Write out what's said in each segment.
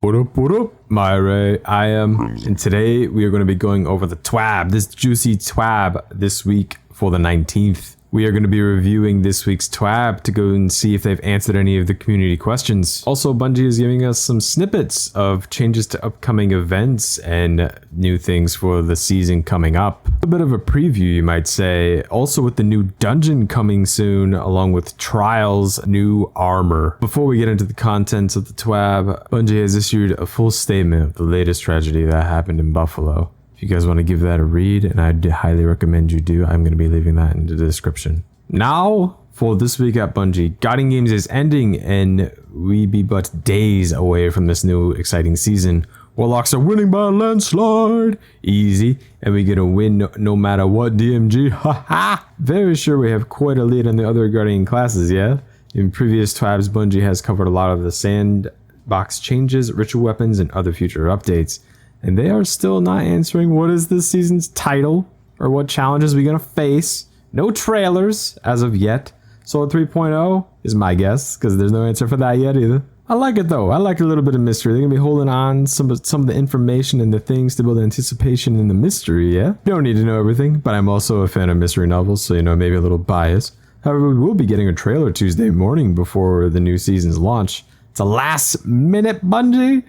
What up, my Ray? I am, and today we are going to be going over the TWAB, this juicy TWAB this week for the 19th. We are going to be reviewing this week's TWAB to go and see if they've answered any of the community questions. Also, Bungie is giving us some snippets of changes to upcoming events and new things for the season coming up. A bit of a preview, you might say. Also with the new dungeon coming soon, along with trialz new armor. Before we get into the contents of the TWAB, Bungie has issued a full statement of the latest tragedy that happened in Buffalo. If you guys want to give that a read, and I'd highly recommend you do, I'm going to be leaving that in the description. Now, for this week at Bungie, Guiding Games is ending, and we be but days away from this new exciting season. Warlocks are winning by a landslide. Easy, and we get a win no matter what, DMG. Haha! Very sure we have quite a lead on the other Guardian classes, yeah? In previous TWABs, Bungie has covered a lot of the sandbox changes, ritual weapons, and other future updates. And they are still not answering what is this season's title or what challenges we're going to face. No trailers as of yet. Sword 3.0 is my guess because there's no answer for that yet either. I like it though. I like a little bit of mystery. They're going to be holding on some of the information and the things to build anticipation in the mystery, yeah? You don't need to know everything, but I'm also a fan of mystery novels, so maybe a little bias. However, we will be getting a trailer Tuesday morning before the new season's launch. It's a last minute Bungie.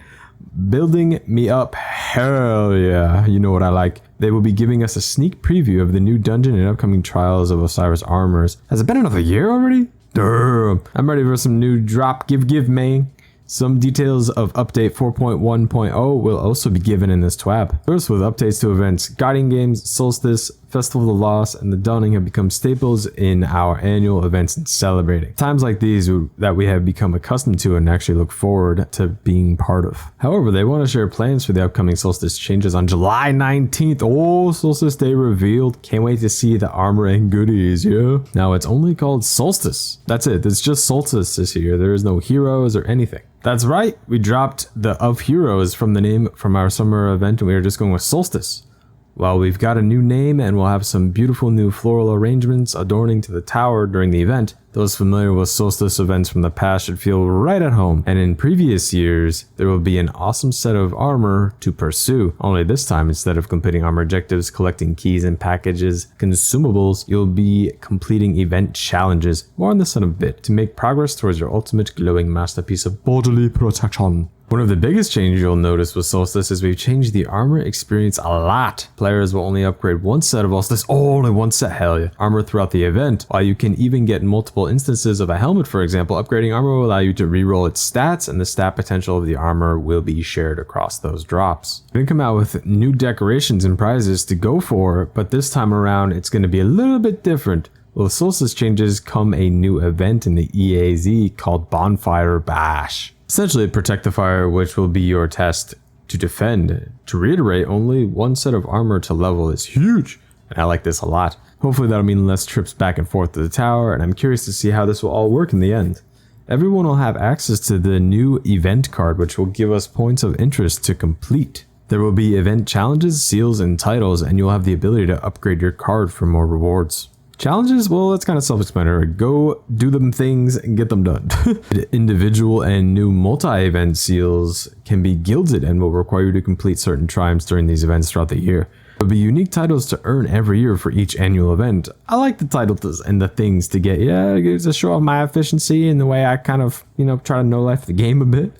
Building me up, hell yeah, you know what I like. They will be giving us a sneak preview of the new dungeon and upcoming trials of Osiris armors. Has it been another year already? Damn. I'm ready for some new drop, give man. Some details of update 4.1.0 will also be given in this TWAB. First, with updates to events, Guiding Games, Solstice, Festival of the Lost, and the Dawning have become staples in our annual events and celebrating. Times like these that we have become accustomed to and actually look forward to being part of. However, they want to share plans for the upcoming Solstice changes on July 19th. Oh, Solstice Day revealed. Can't wait to see the armor and goodies, yeah? Now, it's only called Solstice. That's it. It's just Solstice this year. There is no heroes or anything. That's right, we dropped the of heroes from the name from our summer event and we are just going with Solstice. Well, we've got a new name and we'll have some beautiful new floral arrangements adorning to the tower during the event. Those familiar with Solstice events from the past should feel right at home. And in previous years, there will be an awesome set of armor to pursue. Only this time, instead of completing armor objectives, collecting keys and packages, consumables, you'll be completing event challenges. More on this in a bit, to make progress towards your ultimate glowing masterpiece of bodily protection. One of the biggest changes you'll notice with Solstice is we've changed the armor experience a lot. Players will only upgrade one set of Solstice, only one set, hell yeah, armor throughout the event, while you can even get multiple instances of a helmet, for example. Upgrading armor will allow you to reroll its stats, and the stat potential of the armor will be shared across those drops. We're going to come out with new decorations and prizes to go for, but this time around it's going to be a little bit different. With Solstice changes come a new event in the EAZ called Bonfire Bash. Essentially, protect the fire, which will be your test to defend. To reiterate, only one set of armor to level is huge, and I like this a lot. Hopefully that'll mean less trips back and forth to the tower, and I'm curious to see how this will all work in the end. Everyone will have access to the new event card, which will give us points of interest to complete. There will be event challenges, seals, and titles, and you'll have the ability to upgrade your card for more rewards. Challenges? Well, that's kind of self-explanatory. Go do them things and get them done. Individual and new multi-event seals can be gilded and will require you to complete certain triumphs during these events throughout the year. There will be unique titles to earn every year for each annual event. I like the titles and the things to get. Yeah, it gives a show off my efficiency and the way I kind of, try to know life the game a bit.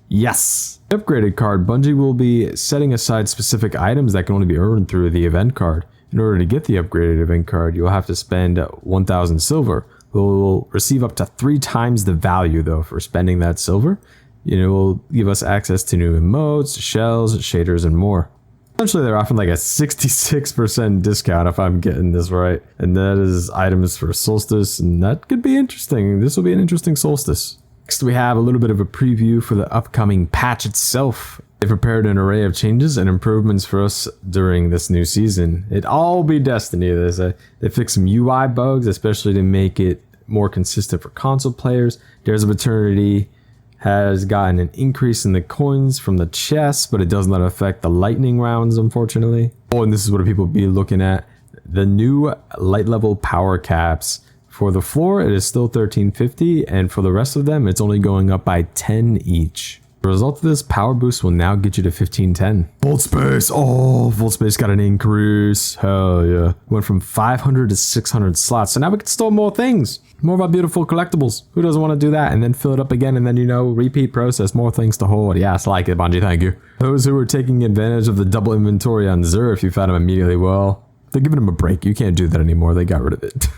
Yes! Upgraded card. Bungie will be setting aside specific items that can only be earned through the event card. In order to get the upgraded event card, you'll have to spend 1,000 silver. We'll receive up to 3 times the value, though, for spending that silver. It will give us access to new emotes, shells, shaders, and more. Essentially, they're offering like a 66% discount, if I'm getting this right. And that is items for Solstice, and that could be interesting. This will be an interesting Solstice. Next, we have a little bit of a preview for the upcoming patch itself. They prepared an array of changes and improvements for us during this new season. It all be Destiny. They fixed some UI bugs, especially to make it more consistent for console players. Dares of Eternity has gotten an increase in the coins from the chests, but it does not affect the lightning rounds, unfortunately. Oh, and this is what people be looking at. The new light level power caps. For the floor, it is still 1350, and for the rest of them, it's only going up by 10 each. The result of this power boost will now get you to 1510. Vault space. Oh, vault space got an increase. Hell yeah. Went from 500 to 600 slots. So now we can store more things. More of our beautiful collectibles. Who doesn't want to do that? And then fill it up again. And then, you know, repeat process. More things to hold. Yes, like it, Bungie. Thank you. Those who are taking advantage of the double inventory on Xur, if you found him immediately, well, they're giving him a break. You can't do that anymore. They got rid of it.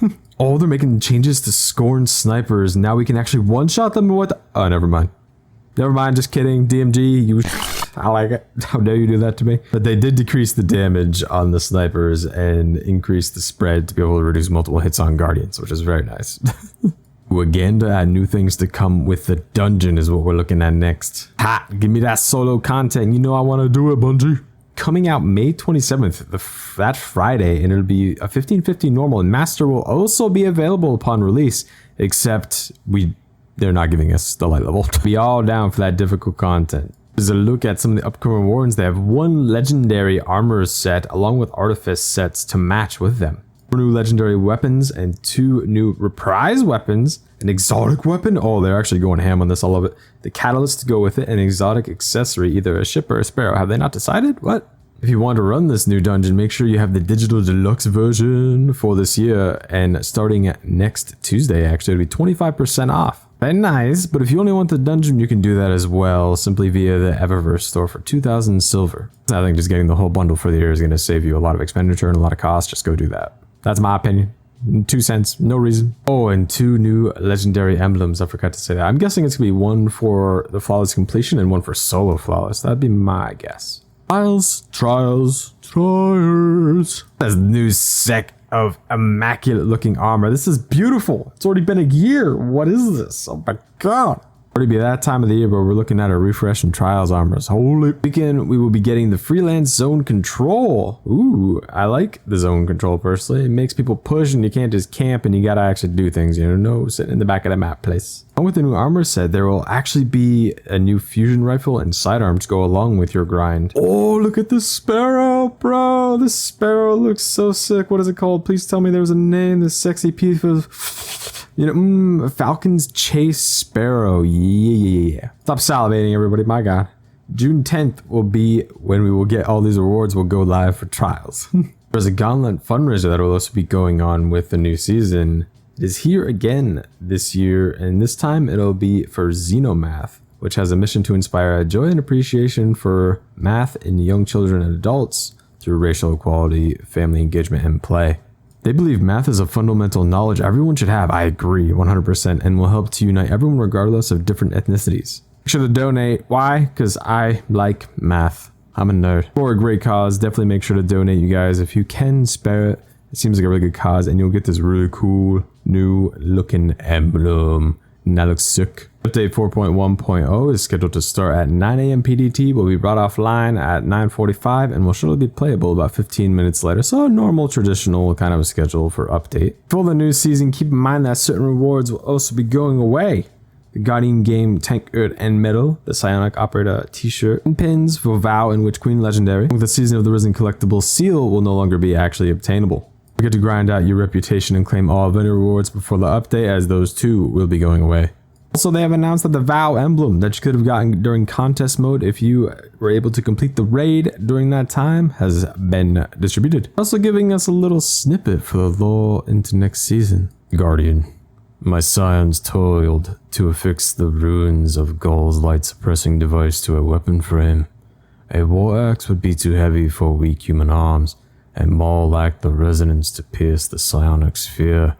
Oh, they're making changes to Scorn snipers. Now we can actually one-shot them with... Oh, never mind. Never mind, just kidding. DMG, you... I like it. How dare you do that to me? But they did decrease the damage on the snipers and increase the spread to be able to reduce multiple hits on Guardians, which is very nice. Again, to add new things to come with the dungeon is what we're looking at next. Ha! Give me that solo content. You know I want to do it, Bungie. Coming out May 27th, that Friday, and it'll be a 1550 normal, and Master will also be available upon release, except they're not giving us the light level. Be all down for that difficult content. There's a look at some of the upcoming rewards. They have one legendary armor set along with artifice sets to match with them. 4 new legendary weapons and 2 new reprise weapons. An exotic weapon. Oh, they're actually going ham on this. I love it. The catalyst to go with it. An exotic accessory, either a ship or a sparrow. Have they not decided? What? If you want to run this new dungeon, make sure you have the digital deluxe version for this year. And starting next Tuesday, actually, it'll be 25% off. Very nice, but if you only want the dungeon, you can do that as well, simply via the Eververse store for 2,000 silver. I think just getting the whole bundle for the year is going to save you a lot of expenditure and a lot of cost. Just go do that. That's my opinion. 2 cents, no reason. Oh, and 2 new legendary emblems. I forgot to say that. I'm guessing it's going to be one for the flawless completion and one for solo flawless. That'd be my guess. Trialz. That's the new set of immaculate looking armor. This is beautiful. It's already been a year. What is this? Oh my god. Already be that time of the year, but we're looking at a refresh in Trialz armors. Holy weekend, we will be getting the freelance zone control. Ooh, I like the zone control personally. It makes people push and you can't just camp and you gotta actually do things, you know, no sitting in the back of the map place. And with the new armor set, there will actually be a new fusion rifle and sidearm to go along with your grind. Oh, look at this sparrow, bro. This sparrow looks so sick. What is it called? Please tell me there's a name. This sexy piece of... You know, Falcon's Chase Sparrow. Yeah. Stop salivating, everybody. My god. June 10th will be when we will get all these rewards. We'll go live for Trialz. There's a Gauntlet fundraiser that will also be going on with the new season. It is here again this year, and this time it'll be for Xenomath, which has a mission to inspire a joy and appreciation for math in young children and adults through racial equality, family engagement, and play. They believe math is a fundamental knowledge everyone should have. I agree 100%, and will help to unite everyone regardless of different ethnicities. Make sure to donate. Why? Because I like math. I'm a nerd. For a great cause, definitely make sure to donate, you guys. If you can spare it, it seems like a really good cause, and you'll get this really cool new looking emblem. And that looks sick. Update 4.1.0 is scheduled to start at 9 AM PDT, will be brought offline at 9:45, and will surely be playable about 15 minutes later. So a normal, traditional kind of a schedule for update. For the new season, keep in mind that certain rewards will also be going away. The Guardian Game Tank Earth and Medal, the Psionic Operator t-shirt, and pins for Vow and Witch Queen Legendary. With the Season of the Risen collectible seal will no longer be actually obtainable. You get to grind out your reputation and claim all vendor rewards before the update, as those too will be going away. Also, they have announced that the Vow emblem that you could have gotten during contest mode if you were able to complete the raid during that time has been distributed. Also giving us a little snippet for the lore into next season. Guardian. My scions toiled to affix the ruins of Gaul's light-suppressing device to a weapon frame. A war axe would be too heavy for weak human arms, and Maul lacked the resonance to pierce the psionic sphere.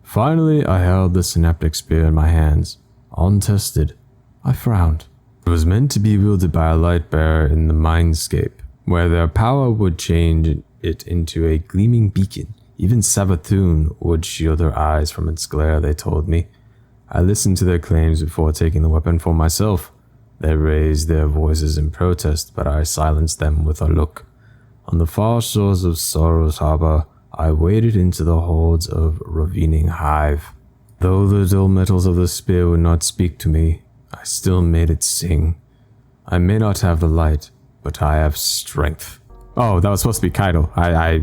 Finally, I held the synaptic spear in my hands. Untested, I frowned. It was meant to be wielded by a light bearer in the mindscape, where their power would change it into a gleaming beacon. Even Savathun would shield her eyes from its glare, they told me. I listened to their claims before taking the weapon for myself. They raised their voices in protest, but I silenced them with a look. On the far shores of Sorrow's Harbor, I waded into the hordes of ravening hive. Though the dull metals of the spear would not speak to me, I still made it sing. I may not have the light, but I have strength. Oh, that was supposed to be Kaido. I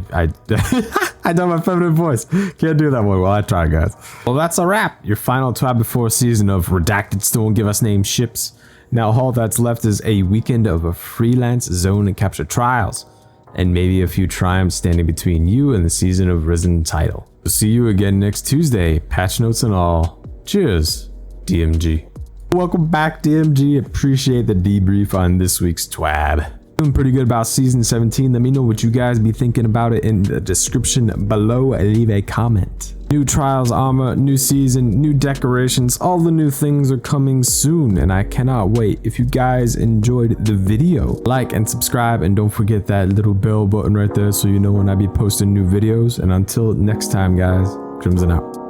done my feminine voice. Can't do that one. Well, I tried, guys. Well, that's a wrap. Your final TWAB before season of Redacted still won't give us named ships. Now all that's left is a weekend of a freelance zone and capture trials, and maybe a few triumphs standing between you and the season of Risen title. We'll see you again next Tuesday, patch notes and all. Cheers, DMG. Welcome back, DMG. Appreciate the debrief on this week's TWAB. Doing pretty good about season 17. Let me know what you guys be thinking about it in the description below. Leave a comment. New trials armor, new season, new decorations, all the new things are coming soon, and I cannot wait. If you guys enjoyed the video, like and subscribe, and don't forget that little bell button right there so you know when I be posting new videos. And until next time, guys, Crimson out.